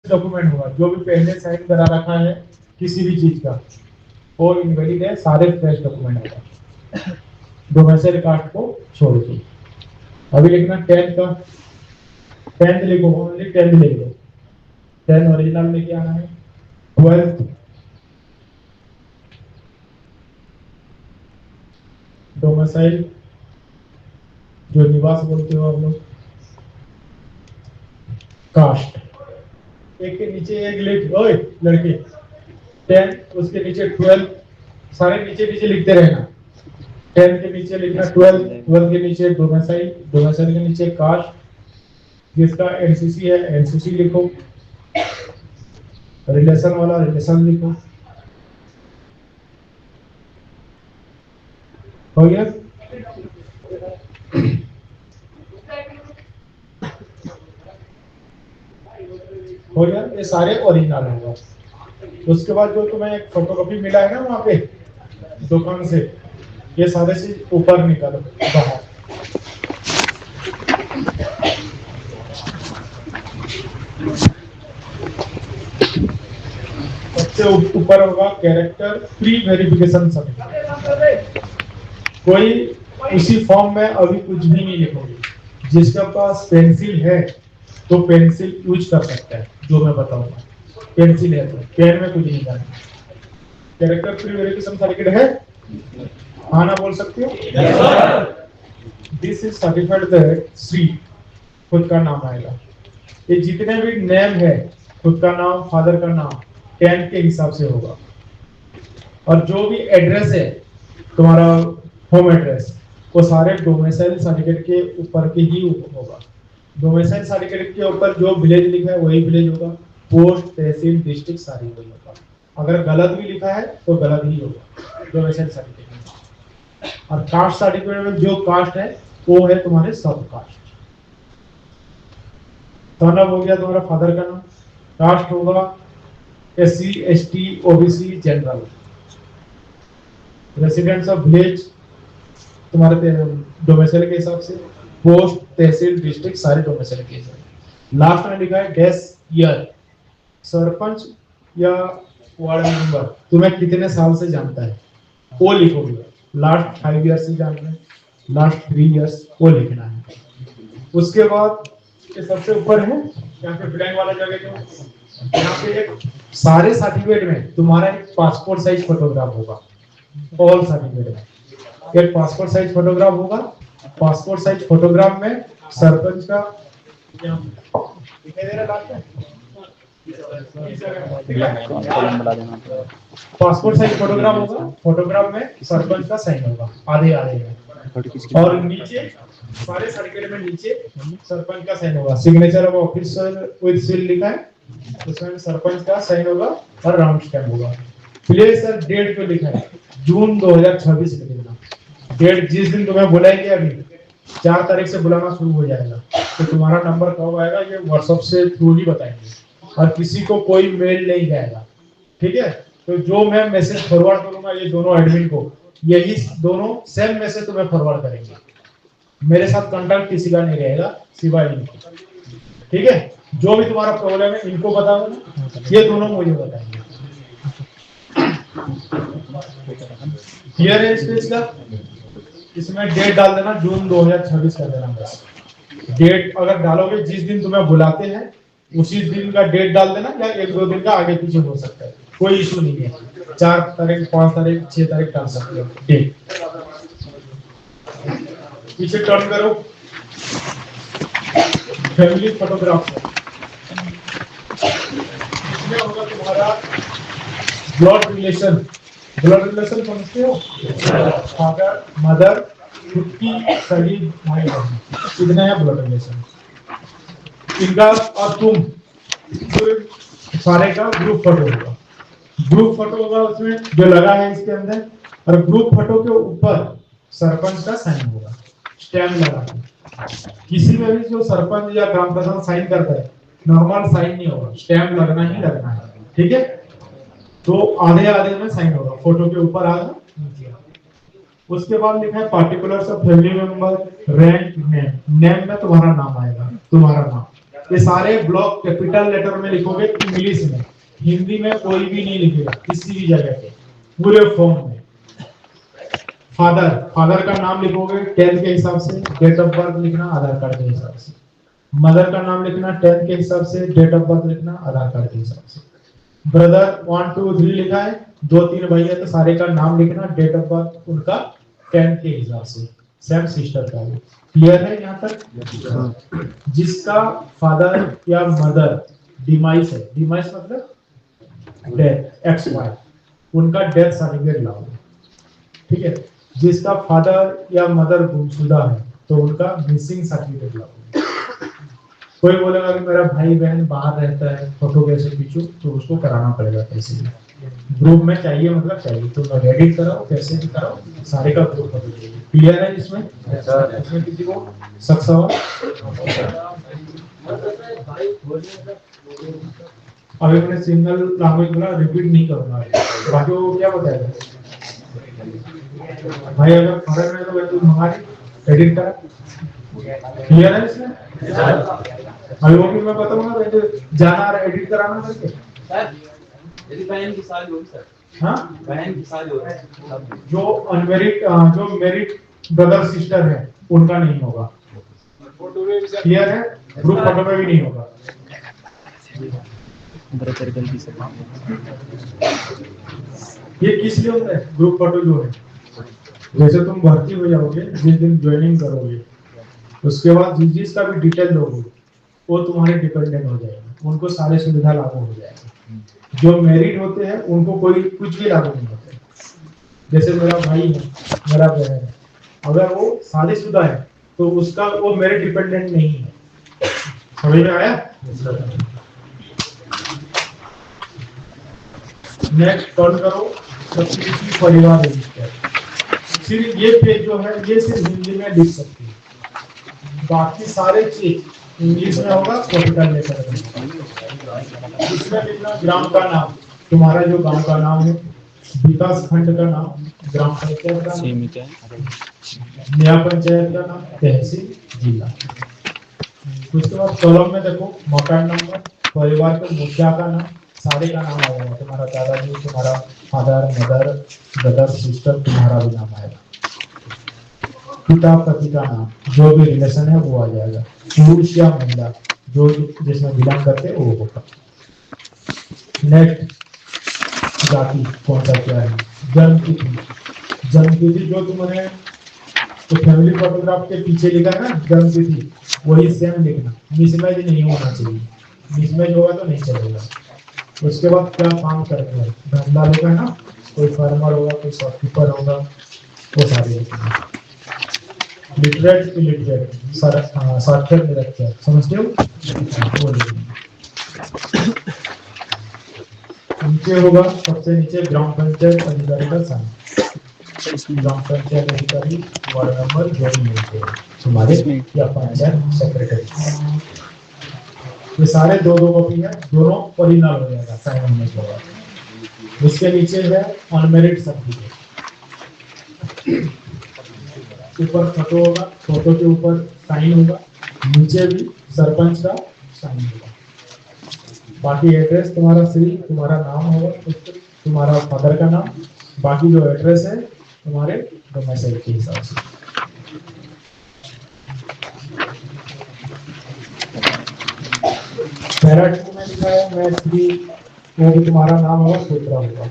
Document होगा, जो भी पहले साइन करा रखा है किसी भी चीज का वो इनवैलिड है, सारे फ्रेश डॉक्यूमेंट होगा डोमेसाइल कार्ड को छोड़ के। अभी लिखना 10 का, 10 लिखो, ओनली 10 लिख दो, 10 ओरिजिनल लेके आना है। 12 डोमेसाइल जो निवास बोलते हो आप लोग, कास्ट एक के नीचे एक लिख, ओए लड़के 10 उसके नीचे 12, सारे नीचे नीचे लिखते रहना। 10 के नीचे लिखना 12, 12 के नीचे डोमेसाइल, डोमेसाइल के नीचे कास्ट, जिसका एनसीसी है एनसीसी लिखो, रिलेशन वाला रिलेशन लिखो। हो गया? हो गया, ये सारे ओरिजिनल होगा। उसके बाद जो तुम्हें एक फोटोकॉपी मिला है ना वहां पे दुकान से, ये सारे चीज ऊपर निकालो बाहर। सबसे ऊपर होगा कैरेक्टर प्री वेरिफिकेशन सर्टिफिकेट। कोई उसी फॉर्म में अभी कुछ भी नहीं लिखोगे, जिसके पास पेंसिल है तो पेंसिल यूज कर सकता है, जो मैं बताऊंगा। पेंसिल है तो पेन में कुछ नहीं करना। कैरेक्टर प्री वेरिफिकेशन सर्टिफिकेट है, हाँ ना बोल सकते हो? This is certified that Shri, खुद का नाम आएगा। ये जितने भी नेम है, खुद का नाम, फादर का नाम, 10 के हिसाब से होगा। और जो भी एड्रेस है तुम्हारा होम एड्रेस, वो सारे डोमेसाइल सर्टिफिकेट के ऊपर के ही होगा। डोमेसाइल सर्टिफिकेट के ऊपर जो विलेज लिखा है वही विलेज होगा, पोस्ट तहसील डिस्ट्रिक्ट सारी वही होगा। अगर गलत भी लिखा है तो गलत ही होगा डोमेसाइल सर्टिफिकेट में। और कास्ट सर्टिफिकेट में जो कास्ट है वो है तुम्हारे सब कास्ट। तो नाम हो गया तुम्हारा फादर का नाम, कास्ट होगा SC ST OBC general, residents of village तुम्हारे डोमेसाइल के हिसाब से, पोस्ट तहसील डिस्ट्रिक्ट सारे डोमेसाइल के हिसाब। लास्ट में लिखा है गैस ईयर, सरपंच या वार्ड मेंबर तुम्हें कितने साल से जानता है वो लिखोगे। लास्ट 5 ईयर्स से जानना है, लास्ट 3 ईयर्स वो लिखना है। उसके बाद ये सबसे ऊपर है यहाँ पे ब्लैंक वाला जगह, जो यहाँ पे एक सारे सर्टिफिकेट में तुम्हारा एक पासपोर्ट साइज फोटोग्राफ होगा। ऑल सर्टिफिकेट में एक पासपोर्ट साइज फोटोग्राफ होगा। पासपोर्ट साइज फोटोग्राफ में सरपंच का दिखाई दे रहा है, पासपोर्ट साइज फोटोग्राफ होगा। फोटोग्राफ में सरपंच का साइन होगा आधे आधे में, और नीचे सारे सर्टिफिकेट में नीचे सरपंच का साइन होगा। Signature of officer with seal लिखा है, उसमें सरपंच का साइन होगा और राउंड स्टैम्प होगा। प्लेस और डेट पे लिखा है जून 2026 लिख देना। डेट जिस दिन तुम्हें बुलाएंगे, अभी 4 तारीख से बुलाना शुरू हो जाएगा, तो तुम्हारा नंबर कब आएगा ये व्हाट्सएप से थ्रू ही बताएंगे, और किसी को कोई मेल नहीं जाएगा, ठीक है? तो जो मैं मैसेज फॉरवर्ड करूंगा ये दोनों एडमिन को, यही दोनों सेम मैसेज तुम्हें फॉरवर्ड करेंगे। मेरे साथ कांटेक्ट किसी का नहीं रहेगा सिवाय इनके, ठीक है? जो भी तुम्हारा प्रॉब्लम है इनको बताओ ना, ये दोनों मुझे बताएंगे। क्लियर है इस पेज का? इसमें डेट डाल देना, जून 2026 कर देना बस। डेट अगर डालोगे जिस दिन तुम्हें बुलाते हैं उसी दिन का डेट डाल देना, या 1-2 दिन का आगे पीछे हो सकता है, कोई इशू नहीं है। 4 तारीख, 5 तारीख, 6 तारीख डाल सकते हो डेट। पीछे टर्न करो, फैमिली फोटोग्राफ इसमें होगा तुम्हारा ब्लड रिलेशन। ब्लड रिलेशन समझते हो? फादर मदर, खुद की सगी भाई बहन, कितना है ब्लड रिलेशन इनका। और तुम सारे का ग्रुप फोटो होगा। ग्रुप फोटो होगा उसमें जो लगा है इसके अंदर, और ग्रुप फोटो के ऊपर सरपंच का साइन होगा, स्टैम्प लगा है। किसी में भी जो सरपंच या ग्राम प्रधान साइन करता है नॉर्मल साइन नहीं होगा, स्टैम्प लगना ही लगना है, ठीक है? तो आधे आधे में साइन होगा, फोटो के ऊपर आधा नीचे आधा। उसके बाद लिखा है particulars of family member, rank, name. Name में तुम्हारा नाम आएगा, तुम्हारा नाम, ये सारे ब्लॉक कैपिटल लेटर में लिखोगे इंग्लिश में, हिंदी में कोई भी नहीं लिखेगा किसी भी जगह पे, पूरे फॉर्म में। फादर का नाम लिखोगे 10th के हिसाब से, डेट ऑफ बर्थ लिखना आधार कार्ड के हिसाब से। मदर का नाम लिखना 10th के हिसाब से, डेट ऑफ बर्थ लिखना आधार कार्ड के हिसाब से। ब्रदर 1 2 3 लिखा है, 2 3 भाई है तो सारे का नाम लिखना, डेट ऑफ बर्थ उनका 10th के हिसाब से। सेम सिस्टर का भी क्लियर है यहाँ तक। जिसका फादर या मदर डिमाइस है, डिमाइस मतलब डेथ, एक्स वाई, उनका डेथ सर्टिफिकेट लाओ, ठीक है। जिसका फादर या मदर गुमशुदा है तो उनका मिसिंग सर्टिफिकेट लाओ। कोई बोलेगा कि मेरा भाई बहन बाहर रहता है, फोटो कैसे खींचूं, तो उसको कराना पड़ेगा कैसे भी। ग्रुप में चाहिए मतलब चाहिए, तो एडिट कराओ कैसे भी कराओ, सारे का ग्रुप फोटो चाहिए। क्लियर है इसमें? इसमें किसी को शक सवाल? अभी मैंने सिंगल लैंग्वेज बोला, रिपीट नहीं करूंगा, बाकी वो क्या बताएगा भाई, अगर फॉरेन में तो तू हमारी एडिट करा। क्लियर है इसमें? अभी वो भी मैं बताऊंगा, जाना एडिट कराना करके। यदि बहन की शादी होगी सर, हाँ बहन की शादी होगी, जो अनमेरिड जो मैरिड ब्रदर सिस्टर है उनका नहीं होगा। क्लियर है? ग्रुप फोटो में भी नहीं होगा। ये किस लिए होता है ग्रुप फोटो? जो है जैसे तुम भर्ती हो जाओगे, जिस दिन ज्वाइनिंग करोगे, उसके बाद जिस जिसका भी डिटेल दोगे वो तुम्हारे डिपेंडेंट हो जाएगा, उनको सारे सुविधा लागू हो जाएगा। जो मैरिड होते हैं उनको कोई कुछ भी लागू नहीं होता। जैसे मेरा भाई है, मेरा बहन है, अगर वो शादीशुदा है तो उसका वो मेरे डिपेंडेंट नहीं है। समझ में आया? नेक्स्ट टर्न करो सब्सिडी परिवार रजिस्टर। सिर्फ ये पेज जो है ये सिर्फ हिंदी में लिख सकती है, बाकी सारे चीज इंग्लिश में होगा, कैपिटल लेटर में। इसमें लिखना ग्राम का नाम, तुम्हारा जो गांव का नाम है, विकास खंड का नाम, ग्राम पंचायत का नाम, नया पंचायत का नाम, तहसील, जिला। उसके बाद कॉलम में देखो मकान नंबर, परिवार के मुखिया का नाम, सारे का नाम आ जाएगा। तुम्हारा दादाजी, तुम्हारा फादर, मदर, ब्रदर, सिस्टर, तुम्हारा भी नाम आएगा। पिता पति का नाम, जो भी रिलेशन है वो आ जाएगा। पुरुष या महिला जो जिसमें बिलोंग करते हैं वो होगा। नेक्स्ट जाति कौन सा क्या है, जन्म तिथि। जन्म तिथि जो तुमने तो फैमिली फोटोग्राफ के पीछे लिखा है ना जन्म तिथि, वही सेम लिखना, मिसमैच नहीं होना चाहिए। मिसमैच होगा तो नहीं चलेगा। उसके बाद क्या काम करते हैं, धंधा लिखा है ना, कोई फार्मर होगा, कोई शॉपकीपर होगा, वो सारे लिखना। लिटरेट इलिटरेट, साक्षर निरक्षर, समझते हो? वो लिखना। नीचे होगा सबसे नीचे ग्राम पंचायत अधिकारी का साइन। ग्राम पंचायत अधिकारी वार्ड नंबर जो भी मिलते हैं तुम्हारे, या पंचायत सेक्रेटरी, ये सारे दो दो कॉपी है, दोनों ओरिजिनल हो जाएगा साइन होने के बाद। उसके नीचे है अनमेरिड सर्टिफिकेट, ऊपर फोटो होगा, फोटो के ऊपर साइन होगा, नीचे भी सरपंच का साइन होगा। बाकी एड्रेस तुम्हारा श्री, तुम्हारा नाम होगा, तुम्हारा फादर का नाम, बाकी जो एड्रेस है तुम्हारे डोमिसाइल के हिसाब से। पैरा 2 में लिखा है मैं श्री, वो भी तुम्हारा नाम होगा, सूत्रा होगा।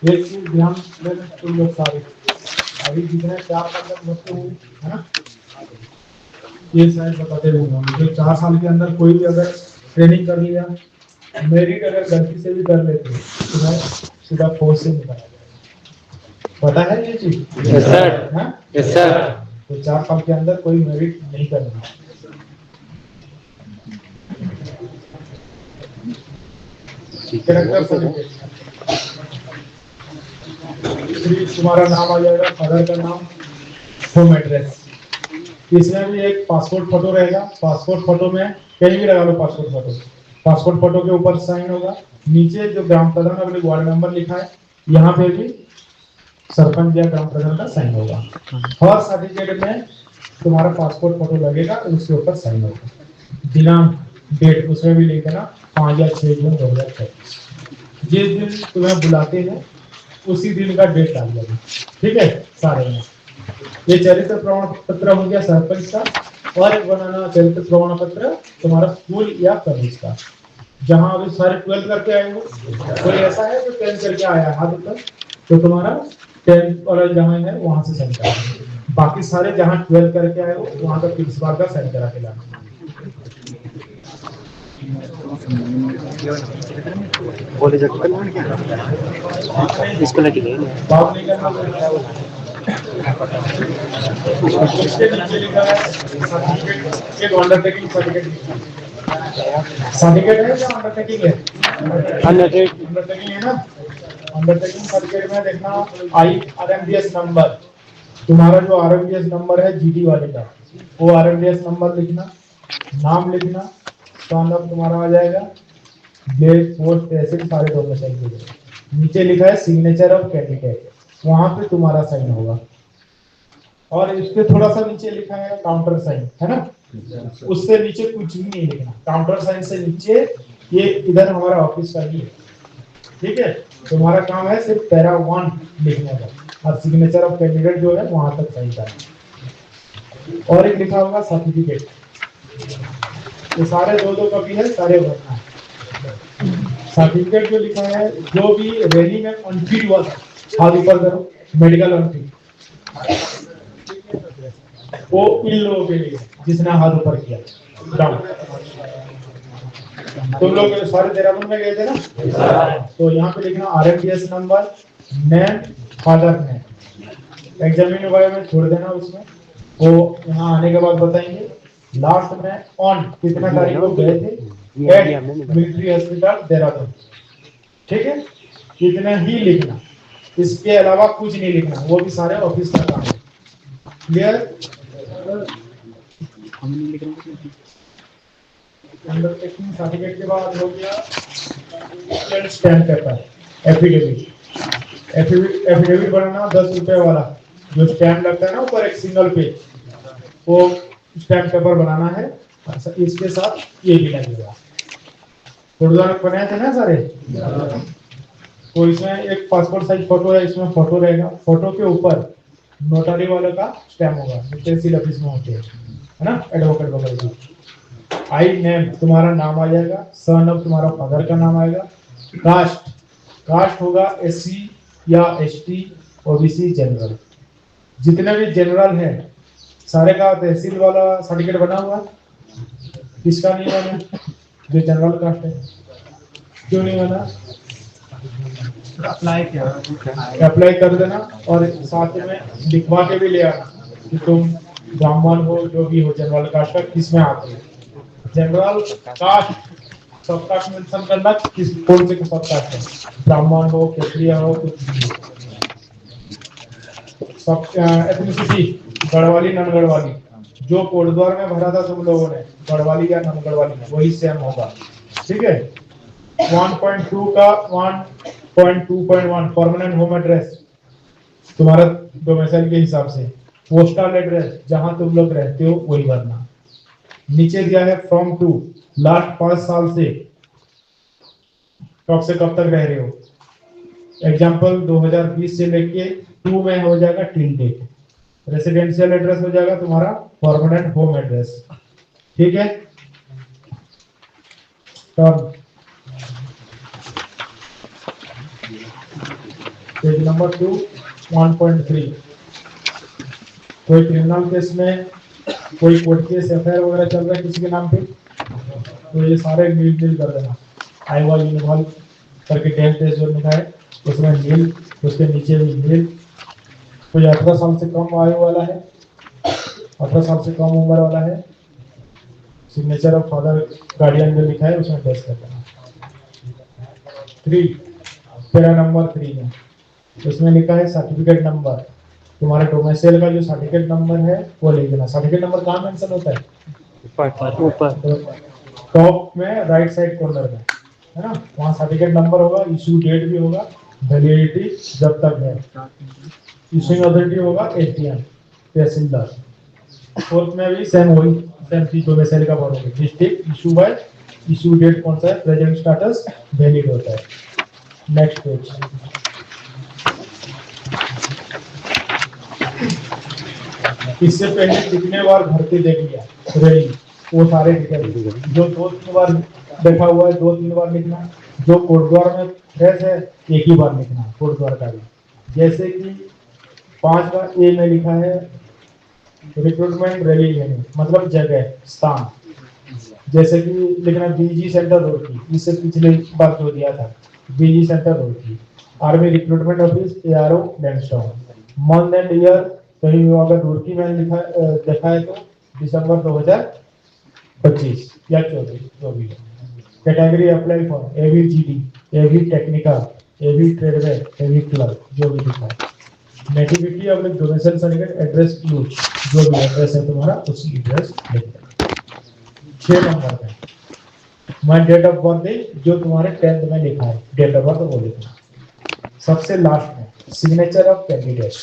एक चीज ध्यान देना तुम लोग सारे, अभी जितने 4 साल तक बच्चे हुए है ना, ये शायद बताते रहूंगा, जो 4 साल के अंदर कोई भी अगर ट्रेनिंग कर लिया, मेरिट अगर गलती से भी कर लेते तो मैं सीधा फौज से निकाला जाएगा। पता है ये चीज? Yes sir, yes sir. तो 4 साल के अंदर कोई मेरिट नहीं करना। कैरेक्टर सर्टिफिकेट, तुम्हारा नाम आ जाएगा, फादर का नाम, होम एड्रेस। इसमें भी एक पासपोर्ट फोटो रहेगा। पासपोर्ट फोटो में कहीं भी लगा लो पासपोर्ट फोटो, पासपोर्ट फोटो के ऊपर साइन होगा। नीचे जो ग्राम प्रधान अपने वार्ड नंबर लिखा है, यहाँ पे भी सरपंच या ग्राम प्रधान का साइन होगा। हर सर्टिफिकेट में तुम्हारा पासपोर्ट फोटो लगेगा, उसके ऊपर साइन होगा। दिनांक डेट उसमें भी लिख देना 5 या 6 जून 2024। जिस दिन तुम्हें बुलाते हैं उसी दिन का डेट डाल देना, ठीक है सारे में। ये चरित्र प्रमाण पत्र हो गया सरपंच का, और एक बनाना चरित्र प्रमाण पत्र तुम्हारा स्कूल या कॉलेज का, जहां अभी सारे 12 करके आए हो। कोई ऐसा है जो 10 करके आया हाथ ऊपर, तो तुम्हारा 10 और जहां है वहां से साइन करा, बाकी सारे जहां 12 करके आए हो वहां का प्रिंसिपल का साइन करा के लाना। कॉलेज इसको लगी नहीं बात नहीं करना। उसके नीचे लिखा है सर्टिफिकेट, एक अंडरटेकिंग सर्टिफिकेट है या अंडरटेकिंग है? अंडरटेकिंग है ना। अंडरटेकिंग सर्टिफिकेट में देखना IRMDS नंबर, तुम्हारा जो RMDS नंबर है GD वाले का, वो RMDS नंबर लिखना, नाम लिखना, सन ऑफ तुम्हारा आ जाएगा, डेट, पोस्ट, तहसील सारे डोमिसाइल के। नीचे लिखा है सिग्नेचर ऑफ कैंडिडेट, वहां पे तुम्हारा साइन होगा। और इसके थोड़ा सा नीचे लिखा है काउंटर साइन, है ना, उससे नीचे कुछ भी नहीं लिखना। काउंटर साइन से नीचे ये इधर हमारा ऑफिस का ही है, ठीक है। तुम्हारा काम है सिर्फ पैरा 1 लिखने का, और सिग्नेचर ऑफ कैंडिडेट जो है वहां तक साइन करना। और एक लिखा होगा सर्टिफिकेट, ये सारे दो कॉपी है, सारे भरना है। सर्टिफिकेट जो लिखा है, जो भी रैली में अनफिट हुआ था, हाथ ऊपर करो, मेडिकल अनफिट, वो इन लोगों के लिए जिसने हाथ ऊपर किया डाउन। तुम लोग सारे देहरादून में गए थे ना, तो यहाँ पे लिखना RMDS number, name, father name. Examine वाले में छोड़ देना उसमें, वो यहाँ आने के बाद बताएंगे। लास्ट में ऑन कितना तारीख को गए थे, एट मिलिट्री हॉस्पिटल देहरादून, ठीक है। इतना ही लिखना, इसके अलावा कुछ नहीं लिखना, वो भी सारे ऑफिस का काम है। क्लियर? अंडरटेकिंग सर्टिफिकेट के बाद हो गया स्टैम्प पेपर, एफिडेविट। एफिडेविट बनाना 10 रुपए वाला, जो स्टैम्प लगता है ना ऊपर एक सिंगल पेज, वो स्टैम्प पेपर बनाना है। इसके साथ ये भी लगेगा। गुरुद्वारा बनाए थे ना सारे, तो इसमें एक पासपोर्ट साइज फोटो है, इसमें फोटो रहेगा, फोटो के ऊपर नोटरी वाले का स्टैम्प होगा, तहसील ऑफिस में होते हैं, है ना, एडवोकेट वगैरह की। आई नेम तुम्हारा नाम आ जाएगा, सन ऑफ तुम्हारा फादर का नाम आएगा, कास्ट होगा SC या ST, OBC, जनरल। जितने भी जनरल है सारे का तहसील वाला सर्टिफिकेट बना हुआ, किसका नहीं बना? जो जनरल कास्ट है। क्यों नहीं बना? अप्लाई कर देना, और साथ में लिखवा के भी ले आना कि तुम ब्राह्मण हो, जो भी हो जनरल कास्ट का, किस में आते हो। जनरल कास्ट सब कास्ट मेंशन करना, किस कौन से सब कास्ट है, ब्राह्मण हो, क्षत्रिय हो, कुछ भी हो। सब एथनिसिटी, गढ़वाली, नन गढ़वाली, जो कोटद्वार में भरा था तुम लोगों ने, गढ़वाली या नन गढ़वाली, वही सेम होगा, ठीक है। 1.2 का 1.2.1 परमानेंट होम एड्रेस तुम्हारा डोमिसाइल के हिसाब से, पोस्टल एड्रेस जहां तुम लोग रहते हो वही भरना। नीचे दिया है फ्रॉम टू, लास्ट 5 साल से कब से कब तक रह रहे हो। एग्जाम्पल 2020 से लेके 2 में हो जाएगा टिल डेट। रेसिडेंशियल एड्रेस हो जाएगा तुम्हारा परमानेंट होम एड्रेस, ठीक है। टर्म पेज नंबर 2 1.3, कोई क्रिमिनल केस में, कोई कोर्ट केस FIR वगैरह चल रहा है किसी के नाम पे, तो ये सारे नील कर देना। आईवा यूनिफॉर्म करके 10 पेज जो लिखा है उसमें नील, उसके नीचे भी नील। कोई 18 साल से कम आयु वाला है, 18 साल से कम उम्र वाला है, सिग्नेचर ऑफ फादर गार्डियन में लिखा है उसमें टेस्ट कर देना। 3 पैरा नंबर 3 में उसमें लिखा है सर्टिफिकेट नंबर, तुम्हारे डोमिसाइल का जो सर्टिफिकेट नंबर है वो लिख देना। सर्टिफिकेट नंबर कहाँ मेंशन होता है? ऊपर टॉप में राइट साइड कॉर्नर में, है ना, वहाँ सर्टिफिकेट नंबर होगा, इशू डेट भी होगा, वैलिडिटी जब तक है, इशूइंग अथॉरिटी होगा SDM तहसीलदार। फोर्थ में भी सेम वही सेम चीज डोमिसाइल का भरोगे, district issue by issue date कौन सा है, प्रेजेंट स्टेटस वैलिड होता है। Next page. इससे पहले कितने बार भर्ती देख लिया रेडी, वो सारे डिटेल जो 2-3 बार देखा हुआ है 2-3 बार लिखना, जो कोटद्वार में फ्रेश है एक ही बार लिखना कोटद्वार का भी। जैसे कि 5 बार ए में लिखा है रिक्रूटमेंट रैली लेने, मतलब जगह स्थान, जैसे कि लिखना बीजी सेंटर रुड़की, इससे पिछले बार जो दिया था BG centre Roorkee, army recruitment office ARO Lansdowne, month and year कहीं अगर रुड़की में लिखा देखा है तो दिसंबर 2025 या 24 जो भी है। Category apply for AV GD, AV technical, AV ट्रेडवे, एवी क्लर्क जो भी लिखा है। नेटिविटी और डोमेसाइल सर्टिफिकेट, एड्रेस यूज, जो भी एड्रेस है तुम्हारा उसी एड्रेस लिखना। 6 नंबर पे मैं डेट ऑफ बर्थ जो तुम्हारे 10th में लिखा है डेट ऑफ बर्थ वो लिखना। सबसे लास्ट में सिग्नेचर ऑफ कैंडिडेट,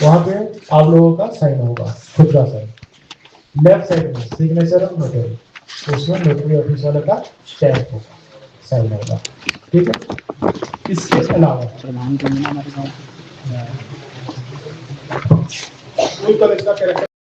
वहां पे आप लोगों का साइन होगा, खुद का साइन। लेफ्ट साइड में सिग्नेचर ऑफ नोटरी, उसमें नोटरी ऑफिस वाले का स्टैम्प होगा, साइन होगा। ठीक है, इसके अलावा कोई कॉलेज का कैरेक्टर